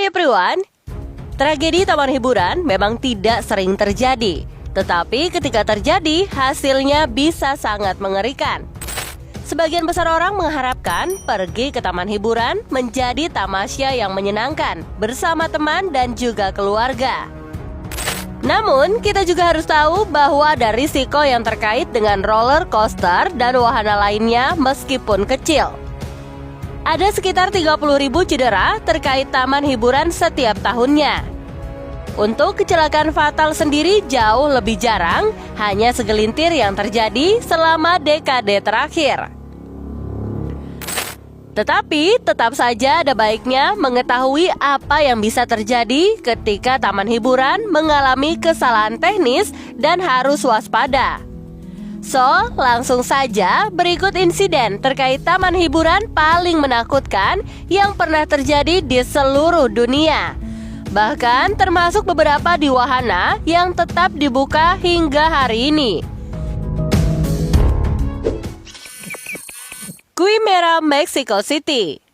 Hey everyone, tragedi taman hiburan memang tidak sering terjadi, tetapi ketika terjadi, hasilnya bisa sangat mengerikan. Sebagian besar orang mengharapkan pergi ke taman hiburan menjadi tamasya yang menyenangkan bersama teman dan juga keluarga. Namun, kita juga harus tahu bahwa ada risiko yang terkait dengan roller coaster dan wahana lainnya meskipun kecil. Ada sekitar 30.000 cedera terkait taman hiburan setiap tahunnya. Untuk kecelakaan fatal sendiri jauh lebih jarang, hanya segelintir yang terjadi selama dekade terakhir. Tetapi tetap saja ada baiknya mengetahui apa yang bisa terjadi ketika taman hiburan mengalami kesalahan teknis dan harus waspada. So, langsung saja berikut insiden terkait taman hiburan paling menakutkan yang pernah terjadi di seluruh dunia. Bahkan termasuk beberapa di wahana yang tetap dibuka hingga hari ini. Quimera, Mexico City.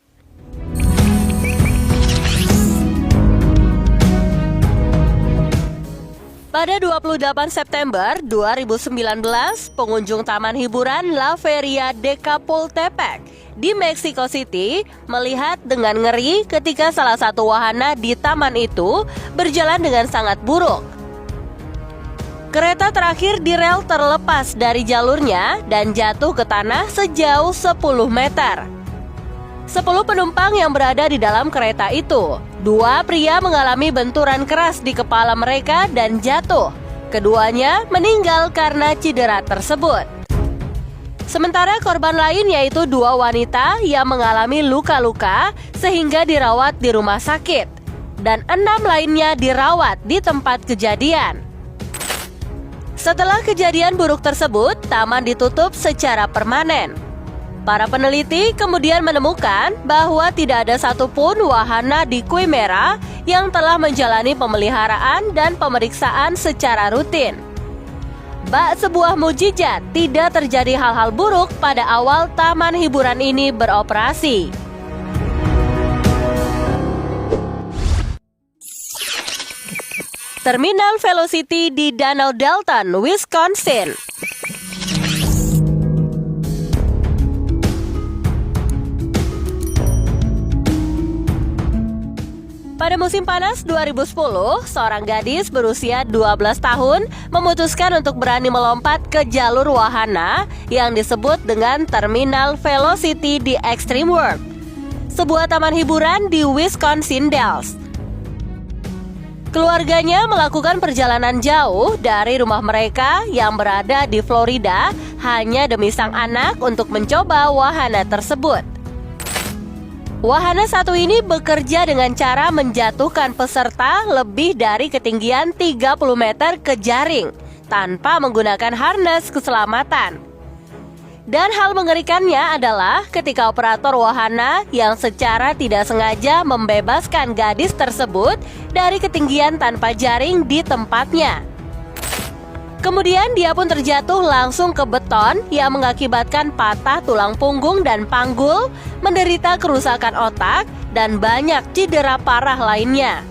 Pada 28 September 2019, pengunjung taman hiburan La Feria de Chapultepec di Mexico City melihat dengan ngeri ketika salah satu wahana di taman itu berjalan dengan sangat buruk. Kereta terakhir di rel terlepas dari jalurnya dan jatuh ke tanah sejauh 10 meter. 10 penumpang yang berada di dalam kereta itu, 2 pria mengalami benturan keras di kepala mereka dan jatuh. Keduanya meninggal karena cedera tersebut. Sementara korban lain yaitu 2 wanita yang mengalami luka-luka sehingga dirawat di rumah sakit. Dan 6 lainnya dirawat di tempat kejadian. Setelah kejadian buruk tersebut, taman ditutup secara permanen. Para peneliti kemudian menemukan bahwa tidak ada satupun wahana di Quimera yang telah menjalani pemeliharaan dan pemeriksaan secara rutin. Bak sebuah mukjizat, tidak terjadi hal-hal buruk pada awal taman hiburan ini beroperasi. Terminal Velocity di Danau Dalton, Wisconsin. Pada musim panas 2010, seorang gadis berusia 12 tahun memutuskan untuk berani melompat ke jalur wahana yang disebut dengan Terminal Velocity di Extreme World, sebuah taman hiburan di Wisconsin Dells. Keluarganya melakukan perjalanan jauh dari rumah mereka yang berada di Florida hanya demi sang anak untuk mencoba wahana tersebut. Wahana satu ini bekerja dengan cara menjatuhkan peserta lebih dari ketinggian 30 meter ke jaring tanpa menggunakan harness keselamatan. Dan hal mengerikannya adalah ketika operator wahana yang secara tidak sengaja membebaskan gadis tersebut dari ketinggian tanpa jaring di tempatnya. Kemudian dia pun terjatuh langsung ke beton yang mengakibatkan patah tulang punggung dan panggul, menderita kerusakan otak, dan banyak cedera parah lainnya.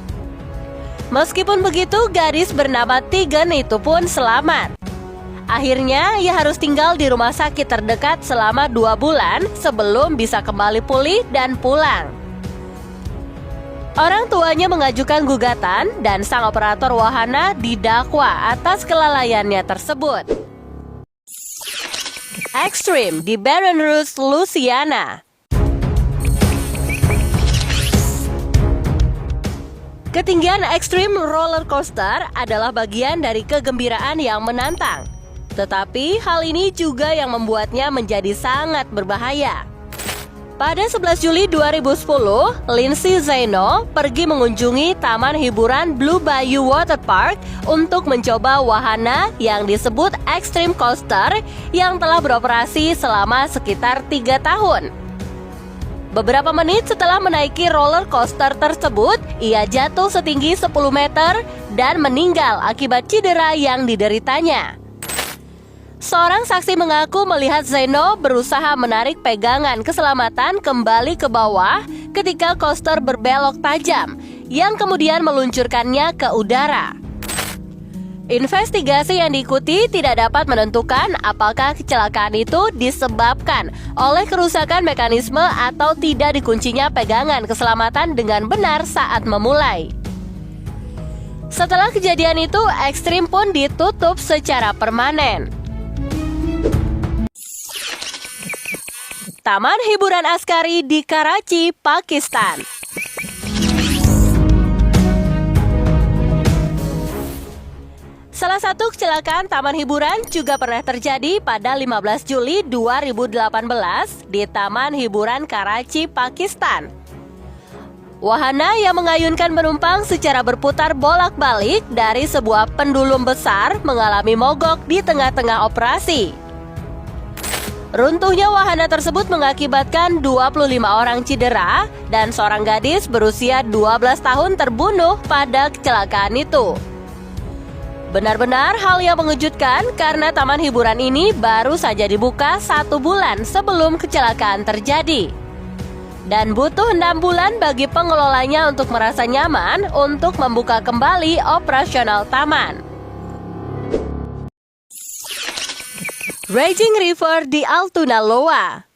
Meskipun begitu, gadis bernama Tegan itu pun selamat. Akhirnya, ia harus tinggal di rumah sakit terdekat selama 2 bulan sebelum bisa kembali pulih dan pulang. Orang tuanya mengajukan gugatan dan sang operator wahana didakwa atas kelalaiannya tersebut. Extreme di Baton Rouge, Louisiana. Ketinggian ekstrim roller coaster adalah bagian dari kegembiraan yang menantang. Tetapi hal ini juga yang membuatnya menjadi sangat berbahaya. Pada 11 Juli 2010, Lindsay Zaino pergi mengunjungi taman hiburan Blue Bayou Water Park untuk mencoba wahana yang disebut Extreme Coaster yang telah beroperasi selama sekitar 3 tahun. Beberapa menit setelah menaiki roller coaster tersebut, ia jatuh setinggi 10 meter dan meninggal akibat cedera yang dideritanya. Seorang saksi mengaku melihat Zaino berusaha menarik pegangan keselamatan kembali ke bawah ketika koster berbelok tajam yang kemudian meluncurkannya ke udara. Investigasi yang diikuti tidak dapat menentukan apakah kecelakaan itu disebabkan oleh kerusakan mekanisme atau tidak dikuncinya pegangan keselamatan dengan benar saat memulai. Setelah kejadian itu, Extreme pun ditutup secara permanen. Taman Hiburan Askari di Karachi, Pakistan. Salah satu kecelakaan taman hiburan juga pernah terjadi pada 15 Juli 2018 di Taman Hiburan Karachi, Pakistan. Wahana yang mengayunkan penumpang secara berputar bolak-balik dari sebuah pendulum besar mengalami mogok di tengah-tengah operasi. Runtuhnya wahana tersebut mengakibatkan 25 orang cedera dan seorang gadis berusia 12 tahun terbunuh pada kecelakaan itu. Benar-benar hal yang mengejutkan karena taman hiburan ini baru saja dibuka 1 bulan sebelum kecelakaan terjadi. Dan butuh 6 bulan bagi pengelolanya untuk merasa nyaman untuk membuka kembali operasional taman. Raging River di Altoona, Iowa.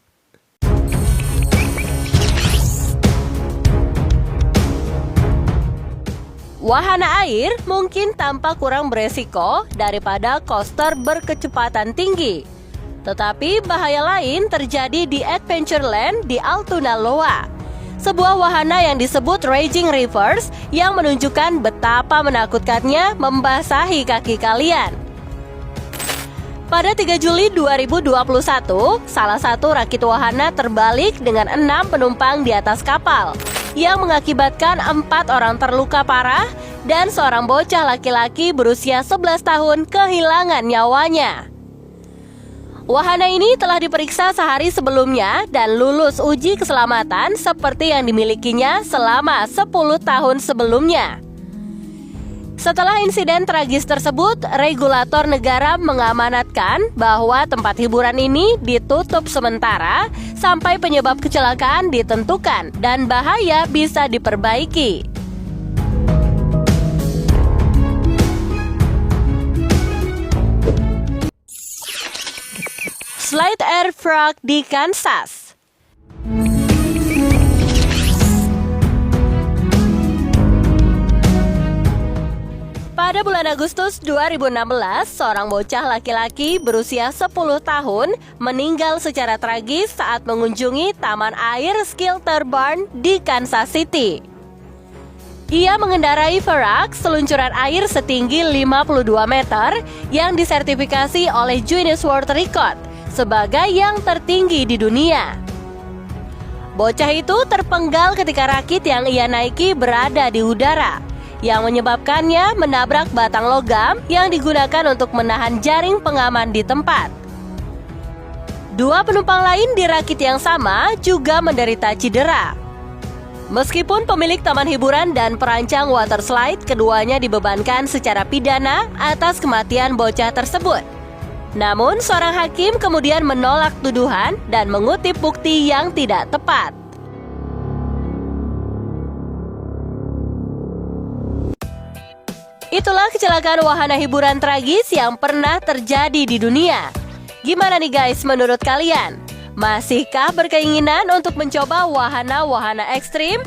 Wahana air mungkin tampak kurang beresiko daripada coaster berkecepatan tinggi. Tetapi bahaya lain terjadi di Adventureland di Altoona, Iowa. Sebuah wahana yang disebut Raging Rivers yang menunjukkan betapa menakutkannya membasahi kaki kalian. Pada 3 Juli 2021, salah satu rakit wahana terbalik dengan 6 penumpang di atas kapal, yang mengakibatkan 4 orang terluka parah dan seorang bocah laki-laki berusia 11 tahun kehilangan nyawanya. Wahana ini telah diperiksa sehari sebelumnya dan lulus uji keselamatan seperti yang dimilikinya selama 10 tahun sebelumnya. Setelah insiden tragis tersebut, regulator negara mengamanatkan bahwa tempat hiburan ini ditutup sementara sampai penyebab kecelakaan ditentukan dan bahaya bisa diperbaiki. Slide Air Frog di Kansas. Pada bulan Agustus 2016, seorang bocah laki-laki berusia 10 tahun meninggal secara tragis saat mengunjungi Taman Air Skilterburn di Kansas City. Ia mengendarai Ferrax, seluncuran air setinggi 52 meter yang disertifikasi oleh Guinness World Record sebagai yang tertinggi di dunia. Bocah itu terpenggal ketika rakit yang ia naiki berada di udara, yang menyebabkannya menabrak batang logam yang digunakan untuk menahan jaring pengaman di tempat. 2 penumpang lain di rakit yang sama juga menderita cedera. Meskipun pemilik taman hiburan dan perancang water slide keduanya dibebankan secara pidana atas kematian bocah tersebut. Namun seorang hakim kemudian menolak tuduhan dan mengutip bukti yang tidak tepat. Itulah kecelakaan wahana hiburan tragis yang pernah terjadi di dunia. Gimana nih guys menurut kalian? Masihkah berkeinginan untuk mencoba wahana-wahana ekstrim?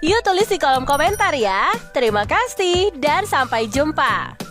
Yuk tulis di kolom komentar ya. Terima kasih dan sampai jumpa.